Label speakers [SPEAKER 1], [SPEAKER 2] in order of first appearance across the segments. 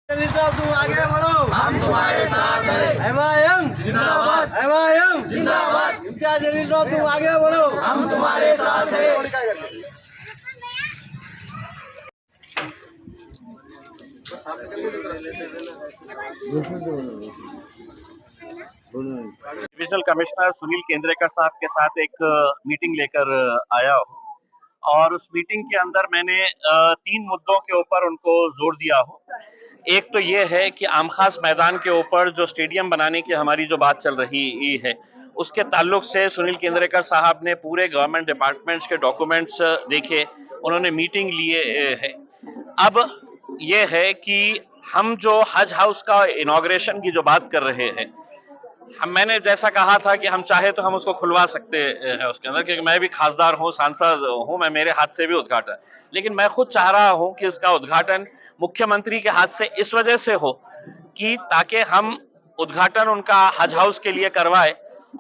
[SPEAKER 1] तुम आगे बढ़ो,
[SPEAKER 2] हम तुम्हारे साथ हैं।
[SPEAKER 1] एमआईएम
[SPEAKER 2] जिंदाबाद,
[SPEAKER 1] एमआईएम
[SPEAKER 2] जिंदाबाद।
[SPEAKER 1] इम्तियाज जलील साहब तुम आगे बढ़ो,
[SPEAKER 2] हम तुम्हारे साथ हैं।
[SPEAKER 3] डिविजनल कमिश्नर सुनील केंद्रेकर साहब के साथ एक मीटिंग लेकर आया हूँ और उस मीटिंग के अंदर मैंने 3 मुद्दों के ऊपर उनको जोर दिया हो। एक तो ये है कि आमखास मैदान के ऊपर जो स्टेडियम बनाने की हमारी जो बात चल रही है, उसके ताल्लुक से सुनील केंद्रेकर साहब ने पूरे गवर्नमेंट डिपार्टमेंट्स के डॉक्यूमेंट्स देखे, उन्होंने मीटिंग लिए है। अब ये है कि हम जो हज हाउस का इनॉग्रेशन की जो बात कर रहे हैं, मैंने जैसा कहा था कि हम चाहे तो हम उसको खुलवा सकते हैं उसके अंदर, क्योंकि मैं भी खासदार हूँ, सांसद हूँ, मैं मेरे हाथ से भी उद्घाटन, लेकिन मैं खुद चाह रहा हूँ कि इसका उद्घाटन मुख्यमंत्री के हाथ से इस वजह से हो कि ताकि हम उद्घाटन उनका हज हाउस के लिए करवाए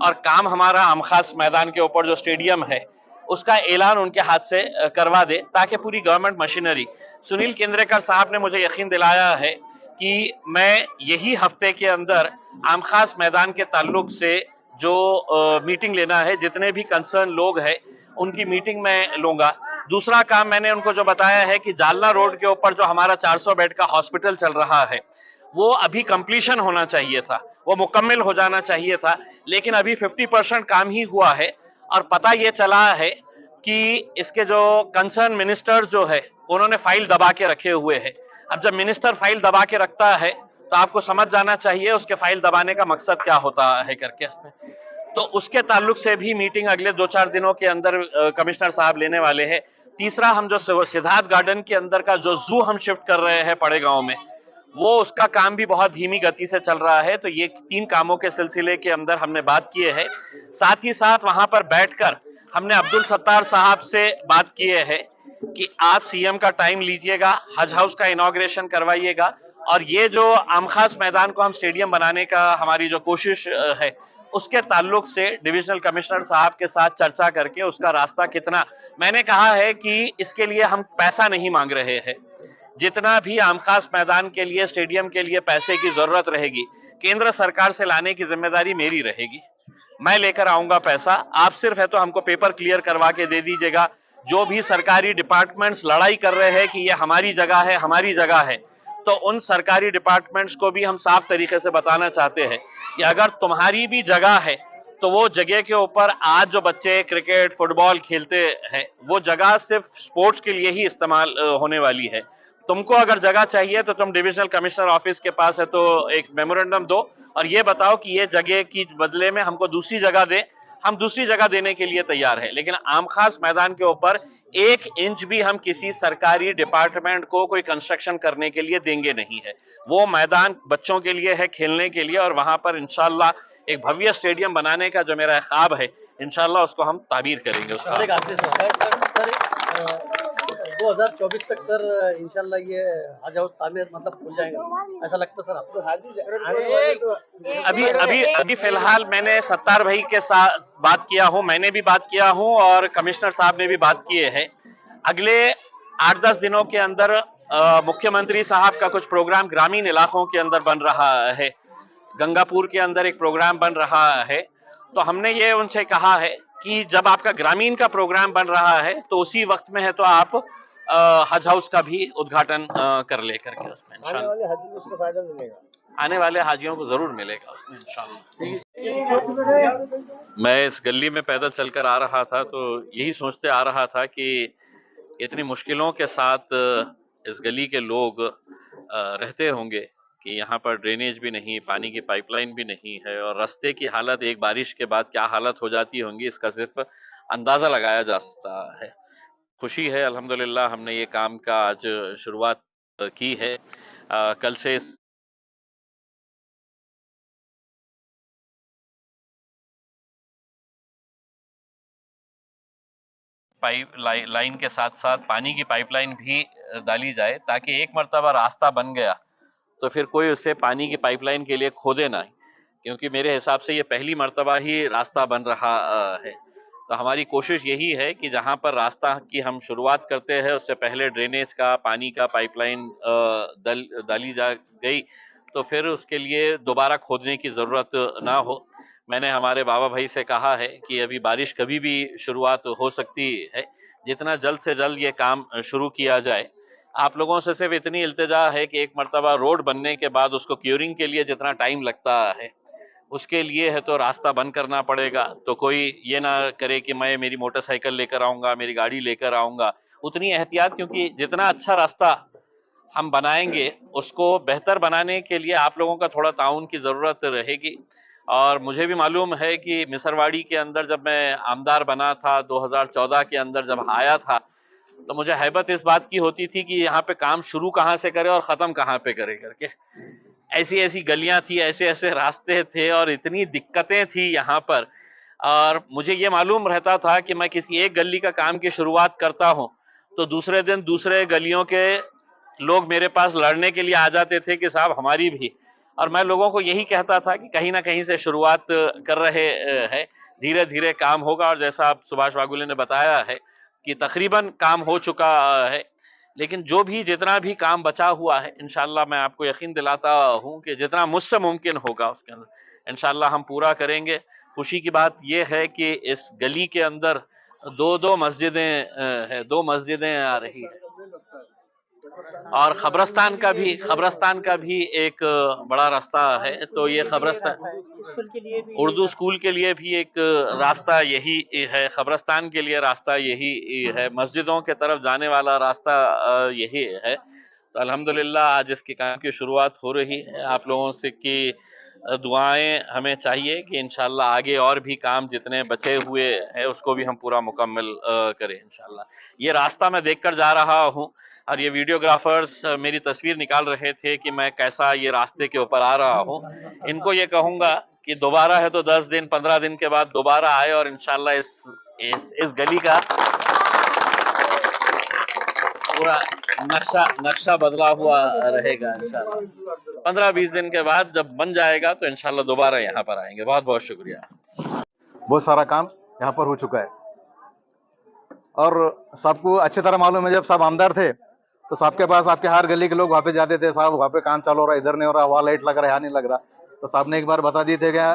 [SPEAKER 3] और काम हमारा आमखास मैदान के ऊपर जो स्टेडियम है उसका ऐलान उनके हाथ से करवा दे, ताकि पूरी गवर्नमेंट मशीनरी। सुनील केंद्रेकर साहब ने मुझे यकीन दिलाया है कि मैं यही हफ्ते के अंदर आमखास मैदान के ताल्लुक से जो मीटिंग लेना है, जितने भी कंसर्न लोग हैं उनकी मीटिंग मैं लूंगा। दूसरा काम मैंने उनको जो बताया है कि जालना रोड के ऊपर जो हमारा 400 बेड का हॉस्पिटल चल रहा है वो अभी कंप्लीशन होना चाहिए था, वो मुकम्मल हो जाना चाहिए था, लेकिन अभी 50% काम ही हुआ है और पता ये चला है कि इसके जो कंसर्न मिनिस्टर जो है उन्होंने फाइल दबा के रखे हुए हैं। अब जब मिनिस्टर फाइल दबा के रखता है तो आपको समझ जाना चाहिए उसके फाइल दबाने का मकसद क्या होता है करके। तो उसके ताल्लुक से भी मीटिंग अगले 2-4 दिनों के अंदर कमिश्नर साहब लेने वाले हैं। तीसरा, हम जो सिद्धार्थ गार्डन के अंदर का जो जू हम शिफ्ट कर रहे हैं पड़े गांव में, वो उसका काम भी बहुत धीमी गति से चल रहा है। तो ये 3 कामों के सिलसिले के अंदर हमने बात किए है। साथ ही साथ वहां पर बैठकर हमने अब्दुल सत्तार साहब से बात किए है कि आप सीएम का टाइम लीजिएगा, हज हाउस का इनॉग्रेशन करवाइएगा और ये जो आमखास मैदान को हम स्टेडियम बनाने का हमारी जो कोशिश है उसके ताल्लुक से डिविजनल कमिश्नर साहब के साथ चर्चा करके उसका रास्ता कितना, मैंने कहा है कि इसके लिए हम पैसा नहीं मांग रहे हैं। जितना भी आमखास मैदान के लिए, स्टेडियम के लिए पैसे की जरूरत रहेगी, केंद्र सरकार से लाने की जिम्मेदारी मेरी रहेगी। मैं लेकर आऊंगा पैसा, आप सिर्फ है तो हमको पेपर क्लियर करवा के दे दीजिएगा। जो भी सरकारी डिपार्टमेंट्स लड़ाई कर रहे हैं कि ये हमारी जगह है, हमारी जगह है, तो उन सरकारी डिपार्टमेंट्स को भी हम साफ तरीके से बताना चाहते हैं कि अगर तुम्हारी भी जगह है तो वो जगह के ऊपर आज जो बच्चे क्रिकेट फुटबॉल खेलते हैं वो जगह सिर्फ स्पोर्ट्स के लिए ही इस्तेमाल होने वाली है। तुमको अगर जगह चाहिए तो तुम डिविजनल कमिश्नर ऑफिस के पास है तो एक मेमोरेंडम दो और ये बताओ कि ये जगह की बदले में हमको दूसरी जगह दे। हम दूसरी जगह देने के लिए तैयार है, लेकिन आमखास मैदान के ऊपर 1 इंच भी हम किसी सरकारी डिपार्टमेंट को कोई कंस्ट्रक्शन करने के लिए देंगे नहीं है। वो मैदान बच्चों के लिए है, खेलने के लिए, और वहां पर इंशाल्लाह एक भव्य स्टेडियम बनाने का जो मेरा ख्वाब है, इंशाल्लाह उसको हम ताबीर करेंगे। उसका
[SPEAKER 4] 2024 तक सर इंशाल्लाह ये हज हाउस तामीर मतलब खुल जाएगा, ऐसा लगता है सर आपको?
[SPEAKER 3] अभी फिलहाल मैंने सत्तार भाई के साथ बात किया हूं, मैंने भी बात किया हूं और कमिश्नर साहब ने भी बात किए हैं। अगले 8-10 दिनों के अंदर मुख्यमंत्री साहब का कुछ प्रोग्राम ग्रामीण इलाकों के अंदर बन रहा है। गंगापुर के अंदर एक प्रोग्राम बन रहा है, तो हमने ये उनसे कहा है कि जब आपका ग्रामीण का प्रोग्राम बन रहा है तो उसी वक्त में है तो आप हज हाउस का भी उद्घाटन कर ले करके उसमें आने वाले हाजियों को जरूर मिलेगा उसमें इंशाल्लाह। मैं इस गली में पैदल चलकर आ रहा था तो यही सोचते आ रहा था कि इतनी मुश्किलों के साथ इस गली के लोग रहते होंगे कि यहाँ पर ड्रेनेज भी नहीं, पानी की पाइपलाइन भी नहीं है और रास्ते की हालत एक बारिश के बाद क्या हालत हो जाती होंगी इसका सिर्फ अंदाजा लगाया जा सकता है। खुशी है अल्हम्दुलिल्लाह हमने ये काम का आज शुरुआत की है। कल से लाइन के साथ साथ पानी की पाइपलाइन भी डाली जाए ताकि एक मर्तबा रास्ता बन गया तो फिर कोई उसे पानी की पाइपलाइन के लिए खोदे ना, क्योंकि मेरे हिसाब से ये पहली मर्तबा ही रास्ता बन रहा है। तो हमारी कोशिश यही है कि जहां पर रास्ता की हम शुरुआत करते हैं उससे पहले ड्रेनेज का, पानी का पाइपलाइन डाली जा गई तो फिर उसके लिए दोबारा खोदने की ज़रूरत ना हो। मैंने हमारे बाबा भाई से कहा है कि अभी बारिश कभी भी शुरुआत हो सकती है, जितना जल्द से जल्द ये काम शुरू किया जाए। आप लोगों से सिर्फ इतनी इल्तिजा है कि एक मर्तबा रोड बनने के बाद उसको क्यूरिंग के लिए जितना टाइम लगता है उसके लिए है तो रास्ता बंद करना पड़ेगा। तो कोई ये ना करे कि मैं मेरी मोटरसाइकिल लेकर आऊँगा, मेरी गाड़ी लेकर आऊँगा। उतनी एहतियात, क्योंकि जितना अच्छा रास्ता हम बनाएंगे उसको बेहतर बनाने के लिए आप लोगों का थोड़ा ताउन की ज़रूरत रहेगी। और मुझे भी मालूम है कि मिसरवाड़ी के अंदर जब मैं आमदार बना था 2014 के अंदर जब आया था तो मुझे हैबत इस बात की होती थी कि यहाँ पे काम शुरू कहाँ से करे और ख़त्म कहाँ पे करे करके। ऐसी ऐसी गलियां थी, ऐसे ऐसे रास्ते थे और इतनी दिक्कतें थी यहाँ पर। और मुझे ये मालूम रहता था कि मैं किसी एक गली का काम की शुरुआत करता हूँ तो दूसरे दिन दूसरे गलियों के लोग मेरे पास लड़ने के लिए आ जाते थे कि साहब हमारी भी। और मैं लोगों को यही कहता था कि कहीं ना कहीं से शुरुआत कर रहे हैं, धीरे धीरे काम होगा। और जैसा आप सुभाष वागुले ने बताया है कि तकरीबन काम हो चुका है, लेकिन जो भी जितना भी काम बचा हुआ है इंशाल्लाह मैं आपको यकीन दिलाता हूँ कि जितना मुझसे मुमकिन होगा उसके अंदर इंशाल्लाह हम पूरा करेंगे। खुशी की बात यह है कि इस गली के अंदर दो मस्जिदें हैं, 2 मस्जिदें आ रही है और खबरस्तान का भी एक बड़ा रास्ता है। तो ये खबरस्तान उर्दू स्कूल के लिए भी एक रास्ता यही है, खबरस्तान के लिए रास्ता यही है, मस्जिदों के तरफ जाने वाला रास्ता यही है। तो अल्हम्दुलिल्लाह आज इसके काम की शुरुआत हो रही है। आप लोगों से की दुआएं हमें चाहिए कि इंशाल्लाह आगे और भी काम जितने बचे हुए हैं उसको भी हम पूरा मुकम्मल करें इंशाल्लाह। ये रास्ता मैं देखकर जा रहा हूँ और ये वीडियोग्राफर्स मेरी तस्वीर निकाल रहे थे कि मैं कैसा ये रास्ते के ऊपर आ रहा हूँ। इनको ये कहूँगा कि दोबारा है तो 10 दिन 15 दिन के बाद दोबारा आए और इंशाल्लाह इस गली का पूरा नक्शा बदला हुआ रहेगा इंशाल्लाह। 15-20 दिन के बाद जब बन जाएगा तो इंशाल्लाह दोबारा यहाँ पर आएंगे। बहुत बहुत शुक्रिया।
[SPEAKER 5] बहुत सारा काम यहाँ पर हो चुका है और सबको अच्छी तरह मालूम है। जब सब आमदार थे तो सबके पास आपके हर गली के लोग वहाँ पे जाते थे, साहब वहाँ पे काम चालू हो रहा है, इधर नहीं हो रहा, वहाँ लाइट लग रहा है, यहाँ नहीं लग रहा। तो साहब ने एक बार बता दिए थे क्या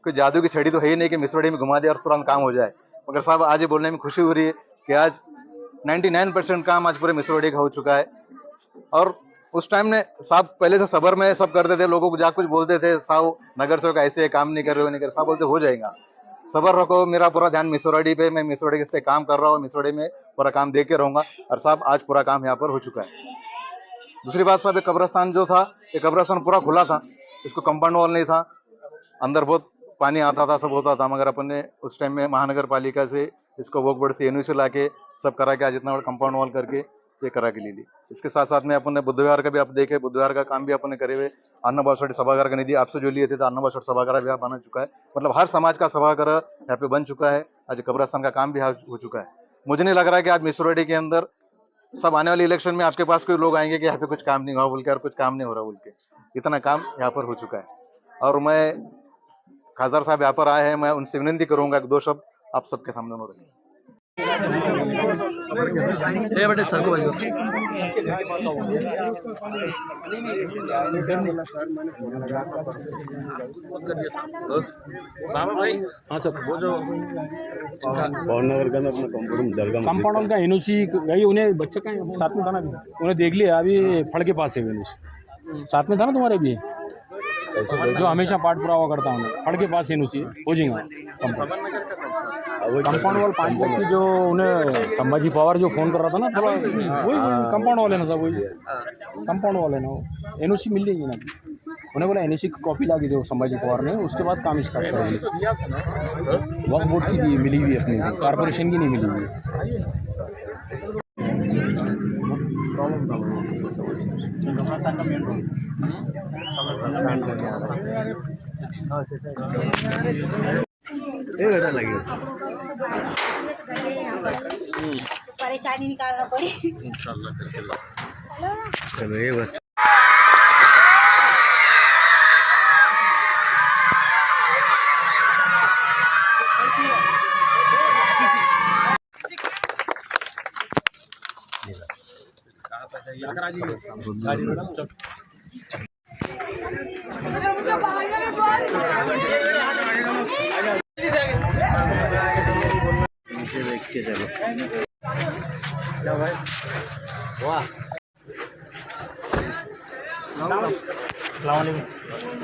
[SPEAKER 5] कोई जादू की छड़ी तो है ही नहीं कि मिसरोड़ी में घुमा दिया और तुरंत काम हो जाए। मगर साहब आज ये बोलने में खुशी हो रही है कि आज 99% काम आज पूरे मिसरोड़ी का हो चुका है। और उस टाइम ने साहब पहले से सबर में सब करते थे, लोगों को जा कुछ बोलते थे, साहब नगर सेवक ऐसे काम नहीं कर रहे हो, नहीं कर, साहब बोलते हो जाएगा, सबर रखो, मेरा पूरा ध्यान मिसरोड़ी पे, मैं मिसरोड़ी से काम कर रहा हूँ, मिसरोड़ी में पूरा काम देख के रहूंगा। और साहब आज पूरा काम यहाँ पर हो चुका है। दूसरी बात साहब, एक कब्रस्तान जो था, ये कब्रस्तान पूरा खुला था, इसको कंपाउंड वॉल नहीं था, अंदर बहुत पानी आता था, सब होता था। मगर अपन ने उस टाइम में महानगर पालिका से इसको वोकबोर्ड से एनओसी ला के सब करा के आज इतना बड़ा कंपाउंड वॉल करके ये करा के ले ली। इसके साथ साथ में अपन ने बुधवार का भी आप देखे, बुधवार का काम भी अपन ने करे हुए, अन्न बासठ सभागार का निधि आपसे जो लिए थे तो अन्न बासठ सभागार भी बना चुका है। मतलब हर समाज का सभागार यहाँ पे बन चुका है। आज कब्रस्तान का काम भी हो चुका है। मुझे नहीं लग रहा है कि आज मिसरोडी के अंदर सब आने वाले इलेक्शन में आपके पास कोई लोग आएंगे कि यहाँ पे कुछ काम नहीं हुआ बोल के और कुछ काम नहीं हो रहा बोल के। इतना काम यहाँ पर हो चुका है। और मैं खासदार साहब यहाँ पर आए हैं, मैं उनसे विनती करूंगा कि 2 शब्द आप सबके सामने उन्होंने
[SPEAKER 4] बेटे सर को हाँ सर, वो जो
[SPEAKER 6] भावनगर का अपना
[SPEAKER 7] कंपाउंड का एनओसी गई, उन्हें बच्चे का साथ में था ना, उन्हें देख लिया, अभी फड़ के पास है एनओसी साथ में था ना तुम्हारे भी, जो हमेशा पाठ पूरा हुआ करता हूँ, फड़ के पास एनओसी हो जाएगा। कंपाउंड वाल 5 लाख की जो उन्हें संभाजी पवार जो फोन कर रहा था ना, थोड़ा वही कंपाउंड वाले ना साहब, वही कंपाउंड वाले ना, एनओसी मिल जाएगी ना। उन्हें बोला एनओसी की कॉपी ला के दो संभाजी पवार ने, उसके बाद काम स्टार्ट करेंगे। वक्फ बोर्ड की भी मिली हुई अपनी, कॉर्पोरेशन की नहीं मिली हुई।
[SPEAKER 8] परेशानी निकालना पड़ी।
[SPEAKER 6] इंशाल्लाह।
[SPEAKER 7] अस्सलाम वालेकुम।